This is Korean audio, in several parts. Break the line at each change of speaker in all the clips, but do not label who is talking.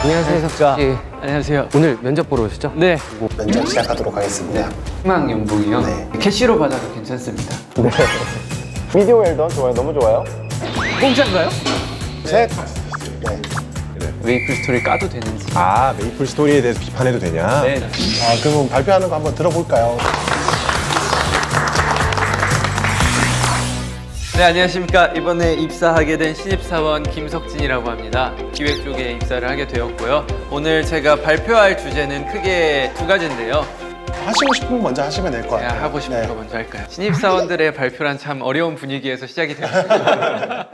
안녕하세요, 석자.
예, 안녕하세요.
오늘 면접 보러 오셨죠?
네,
면접 시작하도록 하겠습니다.
희망 연봉이요.
네.
캐시로 받아도 괜찮습니다.
미디어 웰던 좋아요. 너무 좋아요.
공짜인가요?
셋. 네.
웨이플 스토리 까도 되는지.
아, 메이플 스토리에 대해서 비판해도 되냐?
네.
그럼 발표하는 거 한번 들어볼까요?
네, 안녕하십니까. 이번에 입사하게 된 신입사원 김석진이라고 합니다. 기획 쪽에 입사를 하게 되었고요. 오늘 제가 발표할 주제는 크게 두 가지인데요.
하시고 싶은 거 먼저 하시면 될 것 같아요.
그냥 하고 싶은
네.
거 먼저 할까요? 신입사원들의 발표란 참 어려운 분위기에서 시작이 되었습니다.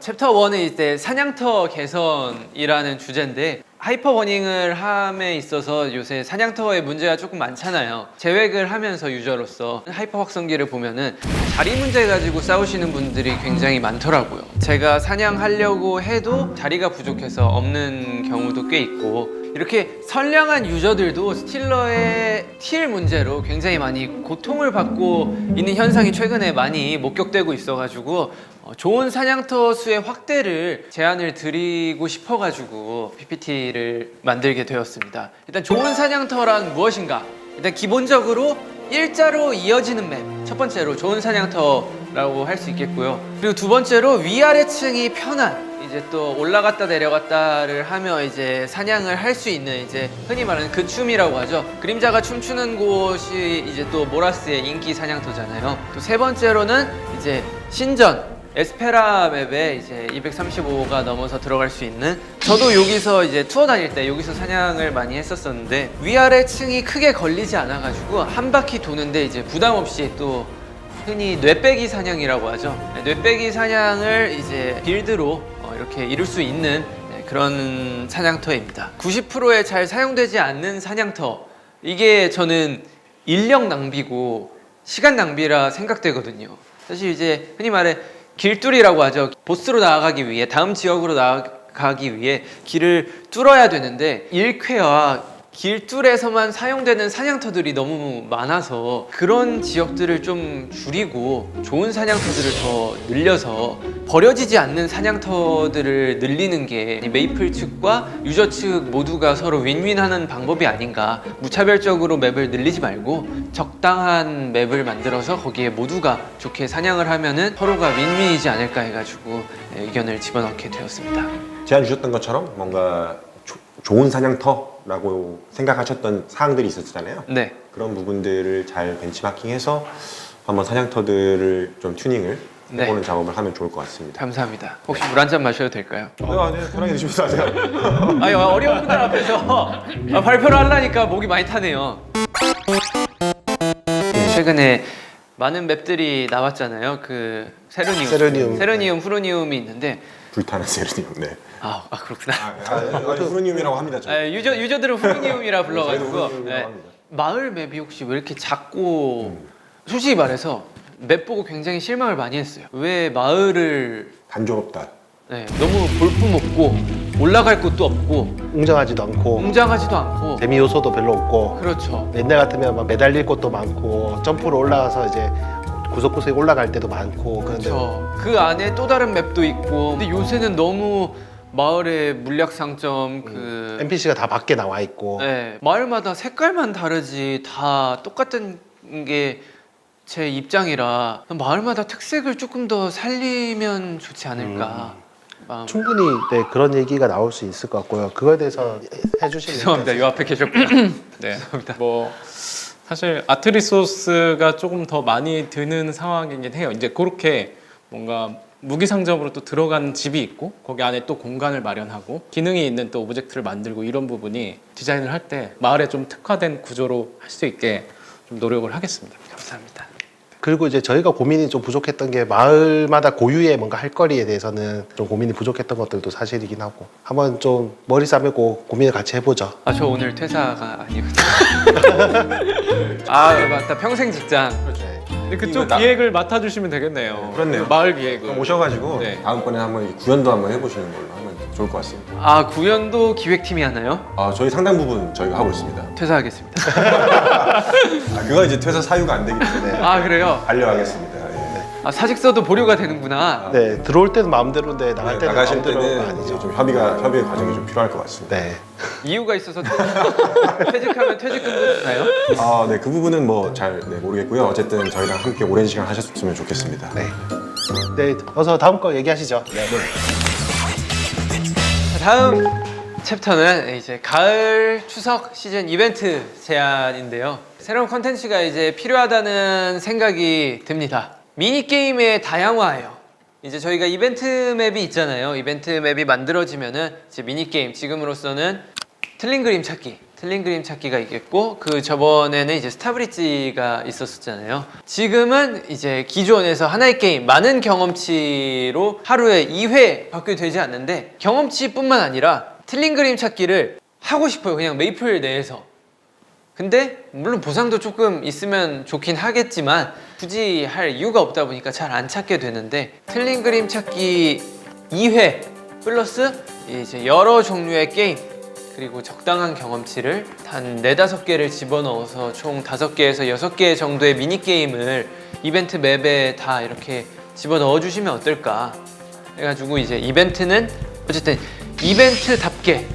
챕터 1은 이제 사냥터 개선이라는 주제인데 하이퍼버닝을 함에 있어서 요새 사냥터의 문제가 조금 많잖아요. 제획을 하면서 유저로서 하이퍼 확성기를 보면은 자리 문제 가지고 싸우시는 분들이 굉장히 많더라고요. 제가 사냥하려고 해도 자리가 부족해서 없는 경우도 꽤 있고 이렇게 선량한 유저들도 스틸러의 틸 문제로 굉장히 많이 고통을 받고 있는 현상이 최근에 많이 목격되고 있어가지고 좋은 사냥터 수의 확대를 제안을 드리고 싶어가지고 PPT를 만들게 되었습니다. 일단 좋은 사냥터란 무엇인가? 일단 기본적으로 일자로 이어지는 맵, 첫 번째로 좋은 사냥터라고 할 수 있겠고요. 그리고 두 번째로 위아래층이 편한, 이제 또 올라갔다 내려갔다를 하며 이제 사냥을 할 수 있는, 이제 흔히 말하는 그 춤이라고 하죠. 그림자가 춤추는 곳이 이제 또 모라스의 인기 사냥터잖아요. 또 세 번째로는 이제 신전 에스페라 맵에 이제 235가 넘어서 들어갈 수 있는, 저도 여기서 이제 투어 다닐 때 여기서 사냥을 많이 했었었는데 위아래 층이 크게 걸리지 않아 가지고 한 바퀴 도는데 이제 부담 없이, 또 흔히 뇌빼기 사냥이라고 하죠. 뇌빼기 사냥을 이제 빌드로 이렇게 이룰 수 있는 그런 사냥터입니다. 90%에 잘 사용되지 않는 사냥터, 이게 저는 인력 낭비고 시간 낭비라 생각되거든요. 사실 이제 흔히 말해 길뚫이라고 하죠. 보스로 나아가기 위해, 다음 지역으로 나아가기 위해 길을 뚫어야 되는데 1퀘와 길뚫에서만 사용되는 사냥터들이 너무 많아서 그런 지역들을 좀 줄이고 좋은 사냥터들을 더 늘려서 버려지지 않는 사냥터들을 늘리는 게 메이플 측과 유저 측 모두가 서로 윈윈하는 방법이 아닌가. 무차별적으로 맵을 늘리지 말고 적당한 맵을 만들어서 거기에 모두가 좋게 사냥을 하면은 서로가 윈윈이지 않을까 해가지고 의견을 집어넣게 되었습니다.
제안 주셨던 것처럼 뭔가 좋은 사냥터라고 생각하셨던 사항들이 있었잖아요.
네.
그런 부분들을 잘 벤치마킹해서 한번 사냥터들을 좀 튜닝을
네.
해보는 작업을 하면 좋을 것 같습니다.
감사합니다. 혹시 물 한 잔 마셔도 될까요?
네, 편하게 드시면서 하세요.
아니, 어려운 분들 앞에서 발표를 하려니까 목이 많이 타네요. 최근에 많은 맵들이 나왔잖아요. 그 세르니움, 후르니움이 있는데
불타는 세르니움. 네.
그렇구나.
후르니움이라고 합니다.
유저들은 후르니움이라
저희도
불러가지고
후르니움이라고 합니다.
마을 맵이 혹시 왜 이렇게 작고 솔직히 말해서 맵 보고 굉장히 실망을 많이 했어요. 왜 마을을
단조롭다.
너무 볼품없고 올라갈 곳도 없고
웅장하지도 않고
웅장하지도 않고
재미 요소도 별로 없고
그렇죠.
옛날 같으면 막 매달릴 곳도 많고 점프로 올라가서 이제 구석구석에 올라갈 때도 많고 그런데
그 안에 또 다른 맵도 있고, 근데 요새는 너무 마을의 물약 상점
NPC가 다 밖에 나와 있고
마을마다 색깔만 다르지 다 똑같은 게 제 입장이라 마을마다 특색을 조금 더 살리면 좋지 않을까.
충분히 그런 얘기가 나올 수 있을 것 같고요. 그거에 대해서 해주시면
죄송합니다. 요 앞에 계셨구나.
네. 뭐 사실 아트 리소스가 조금 더 많이 드는 상황이긴 해요. 이제 그렇게 뭔가 무기 상점으로 또 들어간 집이 있고 거기 안에 또 공간을 마련하고 기능이 있는 또 오브젝트를 만들고 이런 부분이 디자인을 할 때 마을에 좀 특화된 구조로 할 수 있게 좀 노력을 하겠습니다.
감사합니다.
그리고 이제 저희가 고민이 좀 부족했던 게 마을마다 고유의 뭔가 할 거리에 대해서는 좀 고민이 부족했던 것들도 사실이긴 하고 한번 좀 머리 싸매고 고민을 같이 해보죠.
저 오늘 퇴사가 아니거든요. 맞다. 평생 직장.
근데 그쪽 기획을 맡아주시면 되겠네요.
그렇네요.
마을 기획을.
그럼 오셔가지고
네.
다음번에 한번 구현도 한번 해보시는 걸로 하면 좋을 것 같습니다.
구현도 기획팀이 하나요?
저희 상당 부분 저희가 하고 있습니다.
퇴사하겠습니다.
그건 이제 퇴사 사유가 안 되기 때문에
그래요?
반려하겠습니다. 예.
아, 사직서도 보류가 되는구나.
네, 들어올 때는 마음대로인데 나갈 때는
나가실
마음대로가
때는
아니죠.
이제 좀 협의의 과정이 좀 필요할 것 같습니다.
네.
이유가 있어서 퇴직하면 퇴직금도 주나요?
아, 네, 그 부분은 뭐 잘 모르겠고요. 어쨌든 저희랑 함께 오랜 시간 하셨으면 좋겠습니다.
네. 네, 어서 다음 거 얘기하시죠. 네.
다음 챕터는 이제 가을 추석 시즌 이벤트 제안인데요. 새로운 컨텐츠가 이제 필요하다는 생각이 듭니다. 미니게임의 다양화예요. 이제 저희가 이벤트 맵이 있잖아요. 이벤트 맵이 만들어지면은 이제 미니게임, 지금으로서는 틀린 그림 찾기가 있겠고, 그 저번에는 이제 스타브릿지가 있었잖아요. 지금은 이제 기존에서 하나의 게임, 많은 경험치로 하루에 2회 밖에 되지 않는데, 경험치뿐만 아니라 틀린 그림 찾기를 하고 싶어요. 그냥 메이플 내에서. 근데 물론 보상도 조금 있으면 좋긴 하겠지만 굳이 할 이유가 없다 보니까 잘 안 찾게 되는데, 틀린 그림 찾기 2회 플러스 이제 여러 종류의 게임, 그리고 적당한 경험치를 한 4-5개를 집어넣어서 총 5개에서 6개 정도의 미니게임을 이벤트 맵에 다 이렇게 집어넣어 주시면 어떨까 해가지고, 이제 이벤트는 어쨌든 이벤트답게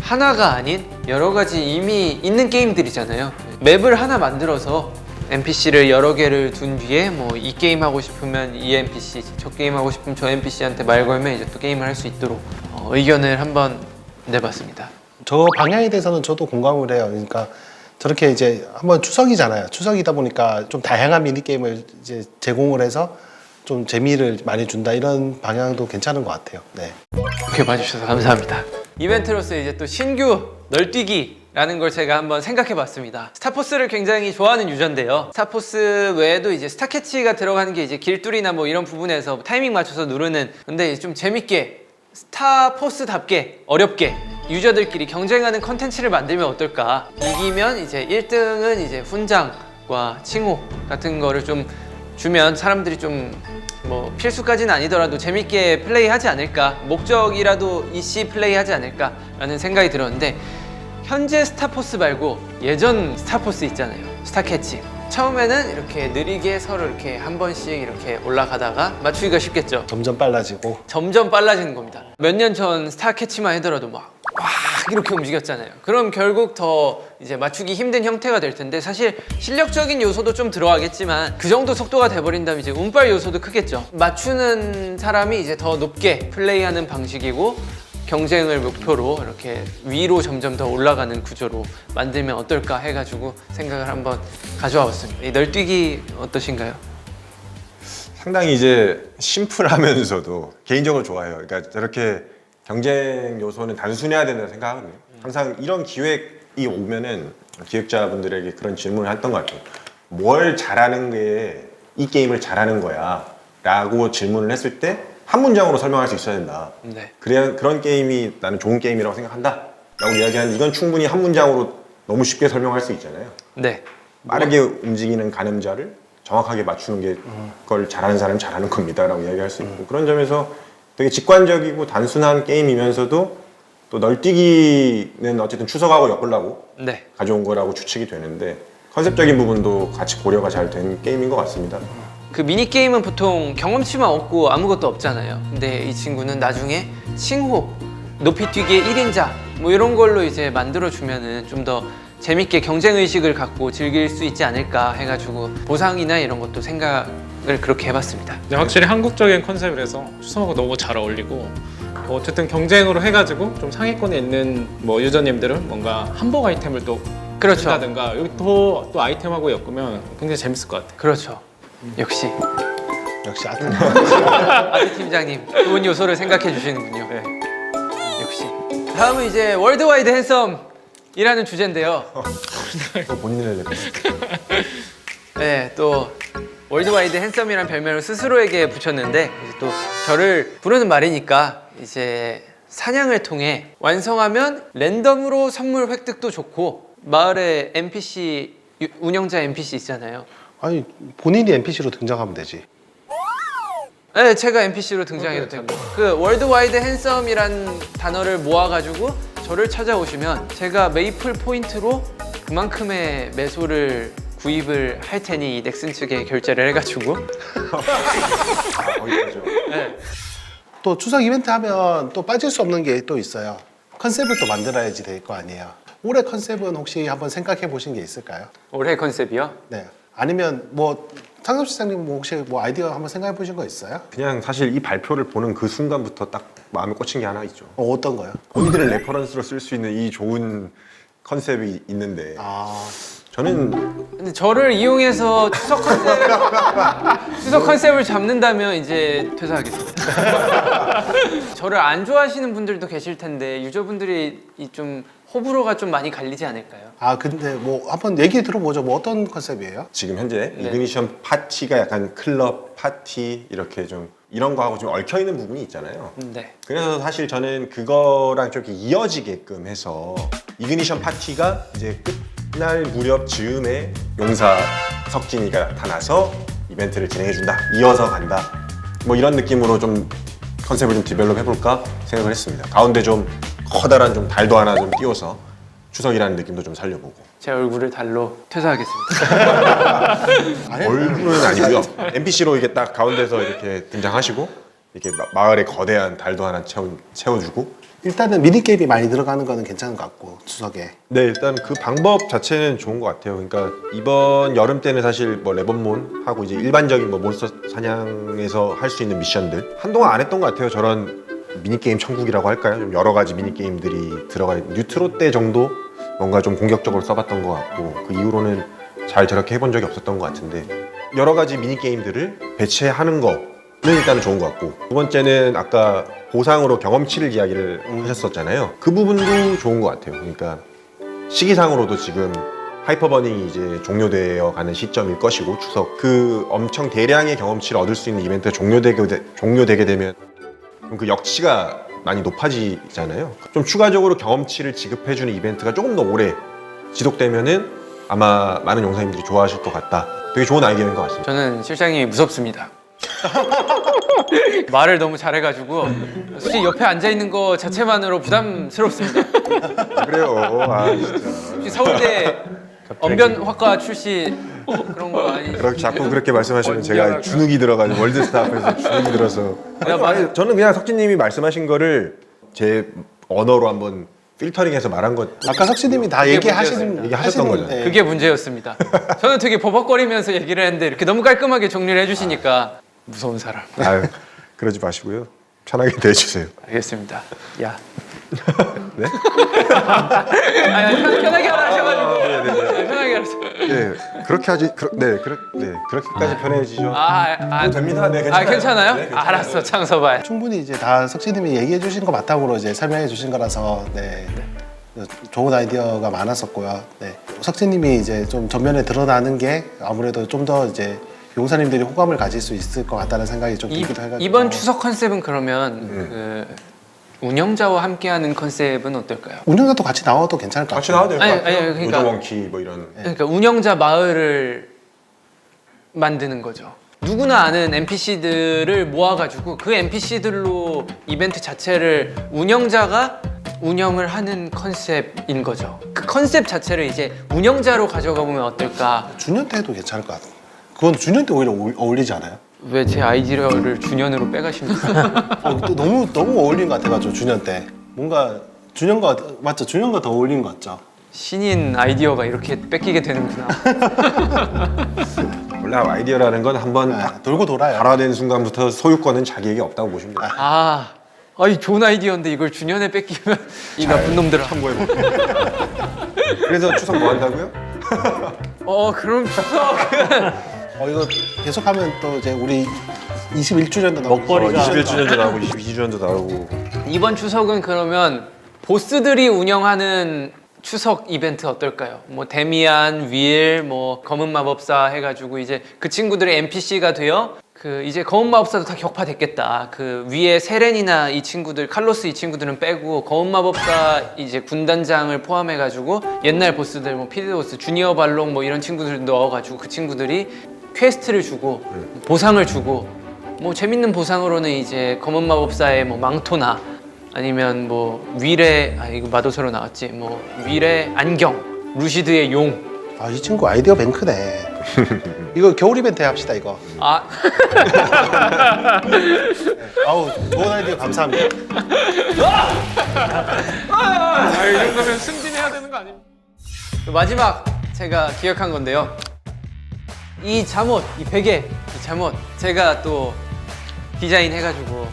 하나가 아닌 여러 가지 이미 있는 게임들이잖아요. 맵을 하나 만들어서 NPC를 여러 개를 둔 뒤에 뭐 이 게임 하고 싶으면 이 NPC, 저 게임 하고 싶으면 저 NPC한테 말 걸면 이제 또 게임을 할 수 있도록 의견을 한번 내봤습니다.
저 방향에 대해서는 저도 공감을 해요. 그러니까 저렇게 이제 한번 추석이잖아요. 추석이다 보니까 좀 다양한 미니게임을 이제 제공을 해서 좀 재미를 많이 준다, 이런 방향도 괜찮은 것 같아요. 네.
이렇게 봐주셔서 감사합니다. 이벤트로서 이제 또 신규 널뛰기라는 걸 제가 한번 생각해 봤습니다. 스타포스를 굉장히 좋아하는 유저인데요. 스타포스 외에도 이제 스타캐치가 들어가는 게 이제 길뚫이나 뭐 이런 부분에서 타이밍 맞춰서 누르는, 근데 좀 재밌게 스타포스답게 어렵게 유저들끼리 경쟁하는 컨텐츠를 만들면 어떨까. 이기면 이제 1등은 이제 훈장과 칭호 같은 거를 좀 주면 사람들이 좀 뭐 필수까지는 아니더라도 재밌게 플레이하지 않을까, 목적이라도 이씨 플레이하지 않을까라는 생각이 들었는데, 현재 스타포스 말고 예전 스타포스 있잖아요. 스타캐치. 처음에는 이렇게 느리게 서로 이렇게 한 번씩 이렇게 올라가다가 맞추기가 쉽겠죠.
점점 빨라지고.
점점 빨라지는 겁니다. 몇 년 전 스타캐치만 하더라도 막 이렇게 움직였잖아요. 그럼 결국 더 이제 맞추기 힘든 형태가 될 텐데, 사실 실력적인 요소도 좀 들어가겠지만 그 정도 속도가 돼버린다면 이제 운빨 요소도 크겠죠. 맞추는 사람이 이제 더 높게 플레이하는 방식이고, 경쟁을 목표로 이렇게 위로 점점 더 올라가는 구조로 만들면 어떨까 해가지고 생각을 한번 가져와 봤습니다. 이 널뛰기 어떠신가요?
상당히 이제 심플하면서도 개인적으로 좋아해요. 그러니까 저렇게 경쟁 요소는 단순해야 된다고 생각하거든요. 항상 이런 기획이 오면은 기획자분들에게 그런 질문을 했던 것 같아요. 뭘 잘하는 게 이 게임을 잘하는 거야? 라고 질문을 했을 때 한 문장으로 설명할 수 있어야 된다.
네.
그런 게임이 나는 좋은 게임이라고 생각한다. 라고 이야기하는, 이건 충분히 한 문장으로 너무 쉽게 설명할 수 있잖아요.
네.
빠르게 움직이는 가늠자를 정확하게 맞추는 게 그걸 잘하는 사람은 잘하는 겁니다 라고 이야기할 수 있고, 그런 점에서 되게 직관적이고 단순한 게임이면서도 또 널뛰기는 어쨌든 추석하고 엮으려고
네.
가져온 거라고 추측이 되는데, 컨셉적인 부분도 같이 고려가 잘 된 게임인 것 같습니다.
그 미니게임은 보통 경험치만 얻고 아무것도 없잖아요. 근데 이 친구는 나중에 칭호, 높이뛰기의 1인자 뭐 이런 걸로 이제 만들어주면은 좀 더 재밌게 경쟁의식을 갖고 즐길 수 있지 않을까 해가지고 보상이나 이런 것도 생각을 그렇게 해봤습니다.
근데 확실히 한국적인 컨셉이라서 추석하고 너무 잘 어울리고, 어쨌든 경쟁으로 해가지고 좀 상위권에 있는 뭐 유저님들은 뭔가 한복 아이템을 또
그렇죠.
준다든가, 여기 또 아이템하고 엮으면 굉장히 재밌을 것 같아요.
그렇죠. 역시
아트.
아트 팀장님 좋은 요소를 생각해 주시는군요.
네.
역시. 다음은 이제 월드와이드 핸섬이라는 주제인데요.
또 본인을
네, 또 월드와이드 핸섬이란 별명을 스스로에게 붙였는데, 이제 또 저를 부르는 말이니까 이제 사냥을 통해 완성하면 랜덤으로 선물 획득도 좋고, 마을에 NPC 운영자 NPC 있잖아요.
아니, 본인이 NPC로 등장하면 되지.
네, 제가 NPC로 등장해도 되고, 그 월드와이드 핸섬이란 단어를 모아가지고 저를 찾아오시면 제가 메이플 포인트로 그만큼의 매소를 구입을 할 테니 이 넥슨 측에 결제를 해가지고
거기까지요.
네.
또 추석 이벤트 하면 또 빠질 수 없는 게 또 있어요. 컨셉을 또 만들어야지 될 거 아니에요. 올해 컨셉은 혹시 한번 생각해 보신 게 있을까요?
올해 컨셉이요?
네. 아니면 뭐 상섭 시장님 뭐 혹시 뭐 아이디어 한번 생각해 보신 거 있어요?
그냥 사실 이 발표를 보는 그 순간부터 딱 마음에 꽂힌 게 하나 있죠.
어떤 거요?
본인들을 레퍼런스로 쓸 수 있는 이 좋은 컨셉이 있는데
아,
저는
근데 저를 이용해서 추석 컨셉을 잡는다면 이제 퇴사하겠습니다. 저를 안 좋아하시는 분들도 계실 텐데 유저분들이 이 좀 호불호가 좀 많이 갈리지 않을까요?
아 근데 뭐 한번 얘기 들어보죠. 뭐 어떤 컨셉이에요?
지금 현재
네.
이그니션 파티가 약간 클럽 파티 이렇게 좀 이런 거하고 좀 얽혀 있는 부분이 있잖아요.
네.
그래서 사실 저는 그거랑 좀 이렇게 이어지게끔 해서 이그니션 파티가 이제 끝날 무렵 즈음에 용사 석진이가 나타나서 이벤트를 진행해준다. 이어서 간다. 뭐 이런 느낌으로 좀 컨셉을 좀 디벨롭 해볼까 생각을 했습니다. 가운데 좀 커다란 좀 달도 하나 좀 띄워서 추석이라는 느낌도 좀 살려보고.
제 얼굴을 달로 퇴사하겠습니다.
얼굴은 아니고요. NPC로 이게 딱 가운데서 이렇게 등장하시고 이렇게 마을에 거대한 달도 하나 채워주고.
일단은 미니 게임이 많이 들어가는 거는 괜찮은 것 같고 추석에.
네, 일단 그 방법 자체는 좋은 것 같아요. 그러니까 이번 여름 때는 사실 뭐 레본몬 하고 이제 일반적인 뭐 몬스터 사냥에서 할 수 있는 미션들 한동안 안 했던 것 같아요. 저런 미니 게임 천국이라고 할까요? 좀 여러 가지 미니 게임들이 들어가 있는 뉴트로 때 정도 뭔가 좀 공격적으로 써봤던 것 같고 그 이후로는 잘 저렇게 해본 적이 없었던 것 같은데 여러 가지 미니 게임들을 배치하는 거는 일단은 좋은 것 같고 두 번째는 아까 보상으로 경험치를 이야기를 하셨었잖아요. 그 부분도 좋은 것 같아요. 그러니까 시기상으로도 지금 하이퍼버닝이 이제 종료되어 가는 시점일 것이고 추석 그 엄청 대량의 경험치를 얻을 수 있는 이벤트가 종료되게 되면 그 역치가 많이 높아지잖아요. 좀 추가적으로 경험치를 지급해주는 이벤트가 조금 더 오래 지속되면은 아마 많은 용사님들이 좋아하실 것 같다. 되게 좋은 아이디어인 것 같습니다.
저는 실장님이 무섭습니다. 말을 너무 잘해가지고 솔직히 옆에 앉아 있는 거 자체만으로 부담스럽습니다.
그래요. 아, 진짜.
혹시 서울대 언변학과 출신 그런 거 아니죠?
그렇게 자꾸 그렇게 말씀하시면 제가 주눅이 들어가지고 월드스타 앞에서 주눅이 들어서 아니, 저는 그냥 석진님이 말씀하신 거를 제 언어로 한번 필터링해서 말한 것
아까 석시님이 다
그게
얘기하시는
얘기하셨던 거죠.
네.
그게 문제였습니다. 저는 되게 버벅거리면서 얘기를 했는데 이렇게 너무 깔끔하게 정리를 해주시니까 무서운 사람.
아유, 그러지 마시고요. 편하게 대해주세요.
알겠습니다. 야.
네?
아니, 편하게 하라 하셔가지고. 편하게 하셔.
네, 그렇게 하지. 그렇게까지 편해지죠. 됩니다. 네, 괜찮아요.
괜찮아요?
네, 괜찮아요.
알았어, 창서발.
충분히 이제 다 석시님이 얘기해 주신 거 바탕으로 이제 설명해 주신 거라서 네. 좋은 아이디어가 많았었고요. 네. 석진님이 이제 좀 전면에 드러나는 게 아무래도 좀 더 이제 용사님들이 호감을 가질 수 있을 것 같다는 생각이 좀 들기도 해가지고
이번 추석 컨셉은 그러면 그 운영자와 함께하는 컨셉은 어떨까요?
운영자도 같이 나와도 괜찮을 것
같이
같아요.
나와도 될 것
아니,
같아요.
그러니까-
우정원키 뭐 이런.
그러니까 운영자 마을을 만드는 거죠. 누구나 아는 NPC들을 모아가지고 그 NPC들로 이벤트 자체를 운영자가 운영을 하는 컨셉인 거죠. 그 컨셉 자체를 이제 운영자로 가져가 보면 어떨까?
준현 때 해도 괜찮을 것 같아요. 그건 준현 때 오히려 어울리지 않아요?
왜 제 아이디어를 준현으로 빼가십니까?
또 너무 어울리는 것 같아가지고 준현 때 뭔가 준현과 맞죠? 준현과 더 어울리는 것 같죠?
신인 아이디어가 이렇게 뺏기게 되는구나.
원래 아이디어라는 건 한번
네,
딱
돌고 돌아요.
발화된 순간부터 소유권은 자기에게 없다고 보시면 돼요.
이 좋은 아이디어인데 이걸 준현에 뺏기면 이 나쁜 놈들아.
그래서 추석 뭐 한다고요?
그럼 추석은
이거 계속하면 또 이제 우리 21주년도 나오고
먹거리가
21주년도 나오고 22주년도 나오고.
이번 추석은 그러면 보스들이 운영하는 추석 이벤트 어떨까요? 뭐 데미안, 윌, 뭐 검은 마법사 해가지고 이제 그 친구들의 NPC가 되어 그 이제 검은 마법사도 다 격파됐겠다. 그 위에 세렌이나 이 친구들, 칼로스 이 친구들은 빼고 검은 마법사 이제 군단장을 포함해가지고 옛날 보스들 뭐 피드오스, 주니어 발롱 뭐 이런 친구들 넣어가지고 그 친구들이 퀘스트를 주고 보상을 주고 뭐 재밌는 보상으로는 이제 검은 마법사의 뭐 망토나 아니면 뭐 윌의 이거 마도서로 나왔지 뭐 윌의 안경, 루시드의 용
아, 이 친구 아이디어 뱅크네. 이거 겨울 이벤트 합시다 이거.
아,
아우 좋은 아이디어 감사합니다.
이 정도면 승진해야 되는 거 아닙니까?
마지막 제가 기억한 건데요. 이 잠옷, 이 베개, 이 잠옷 제가 또 디자인해가지고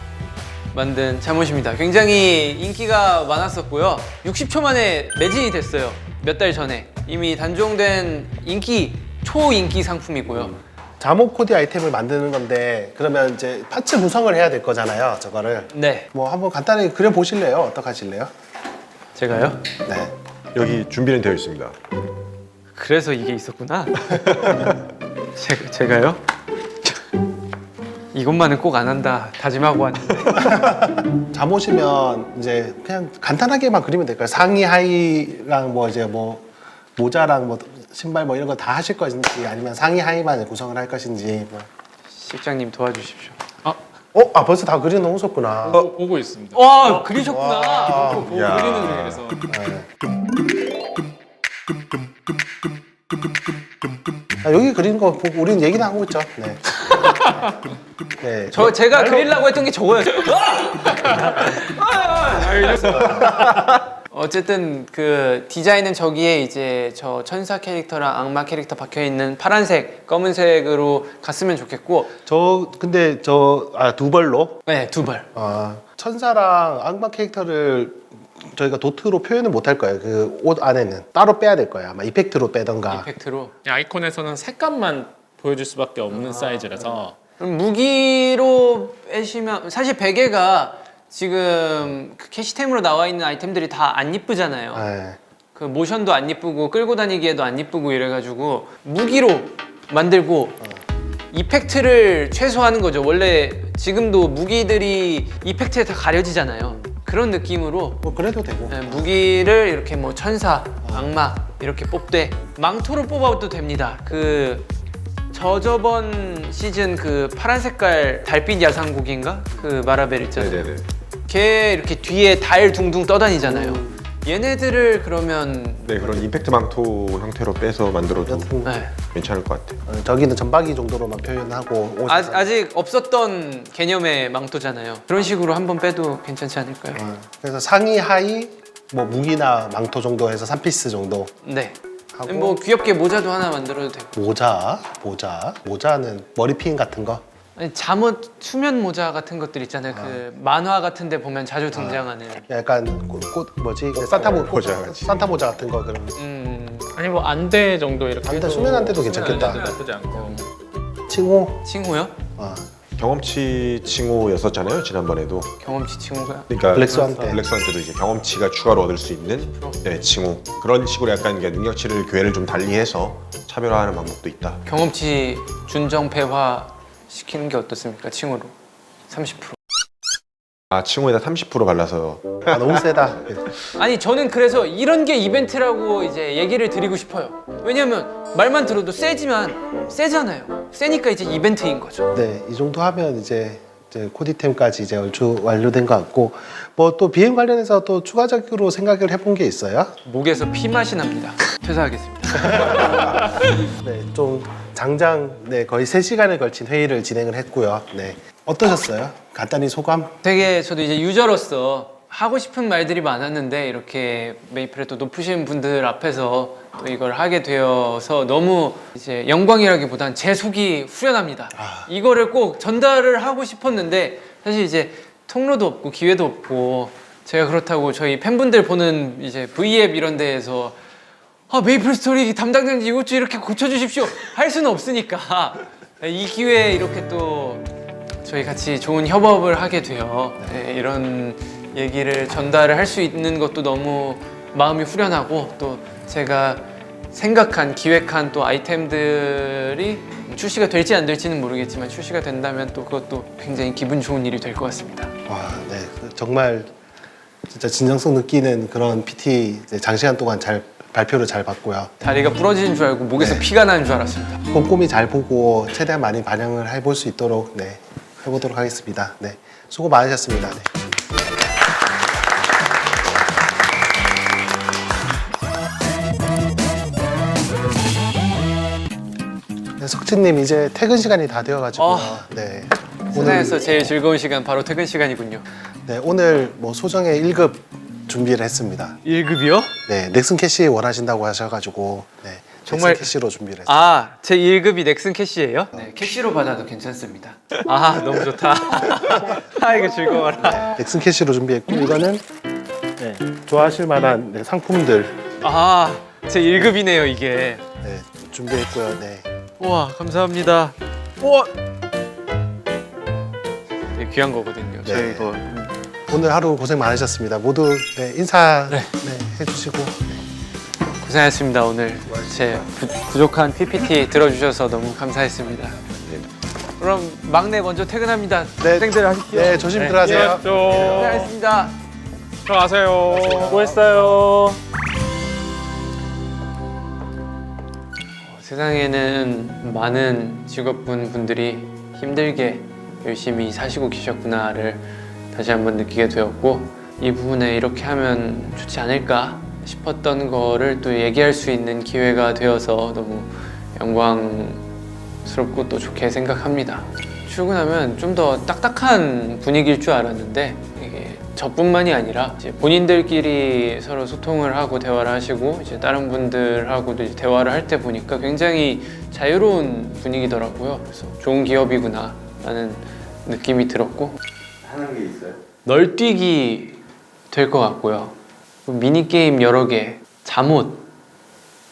만든 잠옷입니다. 굉장히 인기가 많았었고요. 60초 만에 매진이 됐어요. 몇 달 전에 이미 단종된 초인기 상품이고요.
잠옷 코디 아이템을 만드는 건데 그러면 이제 파츠 구성을 해야 될 거잖아요. 저거를
네,
뭐 한번 간단히 그려 보실래요? 어떻게 하실래요?
제가요?
네.
여기 준비는 되어 있습니다.
그래서 이게 있었구나. 제가요? 이것만은 꼭 안 한다 다짐하고 왔는데.
잠옷이면 이제 그냥 간단하게만 그리면 될까요? 상의 하의랑 뭐 이제 뭐 모자랑 뭐 신발 뭐 이런 거 다 하실 것인지 아니면 상의 하의만 구성을 할 것인지 뭐.
실장님 도와주십시오.
아 벌써 다 그려 놓으셨구나.
보고 있습니다.
와, 그리셨구나.
야.
그리는 중이라서.
아, 여기 그리는 거 보고 우리는 얘기는 하고 있죠. 네. 네.
제가 그리려고 했던 게 저거였어요. 어쨌든 그 디자인은 저기에 이제 저 천사 캐릭터랑 악마 캐릭터 박혀 있는 파란색, 검은색으로 갔으면 좋겠고.
근데 두 벌로
네, 두 벌.
천사랑 악마 캐릭터를 저희가 도트로 표현을 못 할 거예요. 그 옷 안에는 따로 빼야 될 거예요. 아마 이펙트로 빼던가.
이펙트로.
아이콘에서는 색감만 보여줄 수밖에 없는 사이즈라서
그럼 무기로 빼시면 사실 베개가 지금 그 캐시템으로 나와 있는 아이템들이 다 안 이쁘잖아요.
네.
그 모션도 안 이쁘고 끌고 다니기에도 안 이쁘고 이래가지고 무기로 만들고 이펙트를 최소화하는 거죠. 원래 지금도 무기들이 이펙트에 다 가려지잖아요. 그런 느낌으로
뭐 그래도 되고.
네, 무기를 이렇게 뭐 천사, 악마 이렇게 뽑되 망토로 뽑아도 됩니다. 그 저번 시즌 그 파란 색깔 달빛 야상고기인가? 그 마라벨 있잖아요.
네네네.
걔 이렇게 뒤에 달 둥둥 떠다니잖아요. 얘네들을 그러면
네, 그런 임팩트 망토 형태로 빼서 만들어도
여튼
네.
괜찮을 것 같아요.
저기는 전박이 정도로만 표현하고 옷에서
아직 없었던 개념의 망토잖아요. 그런 식으로 한번 빼도 괜찮지 않을까요?
그래서 상의 하의 뭐 무기나 망토 정도 해서 3피스 정도
네.
하고
뭐 귀엽게 모자도 하나 만들어도 되고.
모자는 머리핀 같은 거.
아니, 잠옷 수면 모자 같은 것들 있잖아요. 그 만화 같은 데 보면 자주 등장하는.
약간 산타
모자 같이.
산타 모자 같은 거 그런.
아니 뭐 안대 정도 이렇게
안대,
해도
수면 안대도
수면
괜찮겠다.
안대도 나쁘지 않고
칭호.
칭호요?
경험치 칭호였었잖아요, 지난번에도.
경험치 칭호가.
그러니까
블랙스완 때.
블랙스완 때도 이제 경험치가 추가로 얻을 수 있는 네, 칭호. 그런 식으로 약간 이게 능력치를 기회를 좀 달리해서 차별화하는 방법도 있다.
경험치 준정패화 시키는 게 어떻습니까? 칭호로 30%.
칭호에다 30% 발라서
너무 세다.
아니 저는 그래서 이런 게 이벤트라고 이제 얘기를 드리고 싶어요. 왜냐면 말만 들어도 세잖아요. 세니까 이제 이벤트인 거죠.
네, 이 정도 하면 이제 코디템까지 이제 얼추 완료된 것 같고 뭐 또 비행 관련해서 또 추가적으로 생각을 해본 게 있어요.
목에서 피 맛이 납니다. 퇴사하겠습니다.
네, 좀 장장 거의 3시간에 걸친 회의를 진행을 했고요. 네, 어떠셨어요? 간단히 소감?
되게 저도 이제 유저로서 하고 싶은 말들이 많았는데 이렇게 메이플에 또 높으신 분들 앞에서 또 이걸 하게 되어서 너무 이제 영광이라기보단 제 속이 후련합니다. 이거를 꼭 전달을 하고 싶었는데 사실 이제 통로도 없고 기회도 없고 제가 그렇다고 저희 팬분들 보는 이제 V앱 이런 데에서 메이플 스토리 담당자님 이것 좀 이렇게 고쳐주십시오 할 수는 없으니까 이 기회에 이렇게 또 저희 같이 좋은 협업을 하게 되어 이런 얘기를 전달을 할 수 있는 것도 너무 마음이 후련하고 또 제가 생각한 기획한 또 아이템들이 출시가 될지 안 될지는 모르겠지만 출시가 된다면 또 그것도 굉장히 기분 좋은 일이 될 것 같습니다.
와, 네, 정말 진짜 진정성 느끼는 그런 PT 장시간 동안 잘 발표를 잘 받고요.
다리가 부러지는 줄 알고 목에서 피가 나는 줄 알았습니다.
꼼꼼히 잘 보고 최대한 많이 반영을 해볼 수 있도록 해보도록 하겠습니다. 네, 수고 많으셨습니다. 네. 덕진님 이제 퇴근 시간이 다 되어가지고 네.
세상에서 제일 즐거운 시간 바로 퇴근 시간이군요.
네, 오늘 뭐 소정의 1급 준비를 했습니다.
1급이요?
네, 넥슨 캐시 원하신다고 하셔가지고 네,
정말-
넥슨 캐시로 준비를 했습니다.
아, 제 1급이 넥슨 캐시예요? 네, 캐시로 받아도 괜찮습니다. 아, 너무 좋다. 아, 이거 즐거워라.
넥슨 캐시로 준비했고 이거는 네, 좋아하실 만한 네, 상품들
아, 제 1급이네요, 이게.
네, 준비했고요. 네.
우와, 감사합니다. 우와! 네, 귀한 거거든요. 저희
네.
이거.
오늘 하루 고생 많으셨습니다. 모두 네, 인사 네, 해주시고
고생하셨습니다. 오늘 제 부족한 PPT 들어주셔서 너무 감사했습니다. 그럼 막내 먼저 퇴근합니다.
네,
땡들 하십시오.
네, 조심 들어가세요.
고생하셨습니다.
들어가세요.
수고했어요. 세상에는 많은 직업군분들이 힘들게 열심히 사시고 계셨구나를 다시 한번 느끼게 되었고, 이 부분에 이렇게 하면 좋지 않을까 싶었던 거를 또 얘기할 수 있는 기회가 되어서 너무 영광스럽고 또 좋게 생각합니다. 출근하면 좀 더 딱딱한 분위기일 줄 알았는데 이게 저뿐만이 아니라 이제 본인들끼리 서로 소통을 하고 대화를 하시고 이제 다른 분들하고도 이제 대화를 할 때 보니까 굉장히 자유로운 분위기더라고요. 그래서 좋은 기업이구나 라는 느낌이 들었고,
하는 게 있어요?
널뛰기 될 것 같고요. 미니게임 여러 개, 잠옷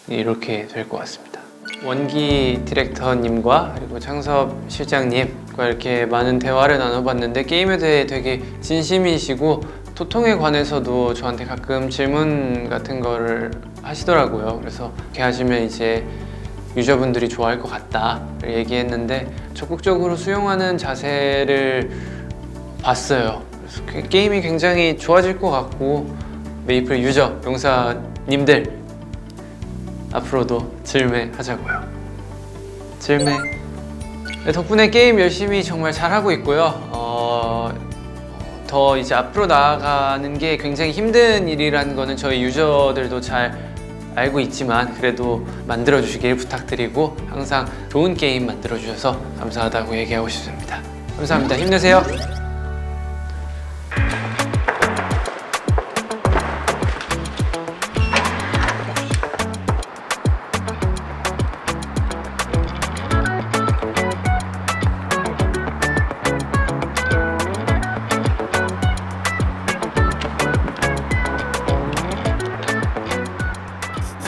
이렇게 될 것 같습니다. 원기 디렉터님과 그리고 창섭 실장님과 이렇게 많은 대화를 나눠봤는데 게임에 대해 되게 진심이시고 소통에 관해서도 저한테 가끔 질문 같은 거를 하시더라고요. 그래서 이렇게 하시면 이제 유저분들이 좋아할 것 같다를 얘기했는데 적극적으로 수용하는 자세를 봤어요. 그래서 게임이 굉장히 좋아질 것 같고, 메이플 유저, 용사님들 앞으로도 즐매하자고요. 즐매. 네, 덕분에 게임 열심히 정말 잘하고 있고요. 더 이제 앞으로 나아가는 게 굉장히 힘든 일이라는 거는 저희 유저들도 잘 알고 있지만 그래도 만들어주시길 부탁드리고 항상 좋은 게임 만들어주셔서 감사하다고 얘기하고 싶습니다. 감사합니다. 힘내세요.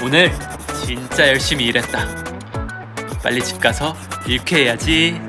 오늘 진짜 열심히 일했다. 빨리 집 가서 일쾌해야지.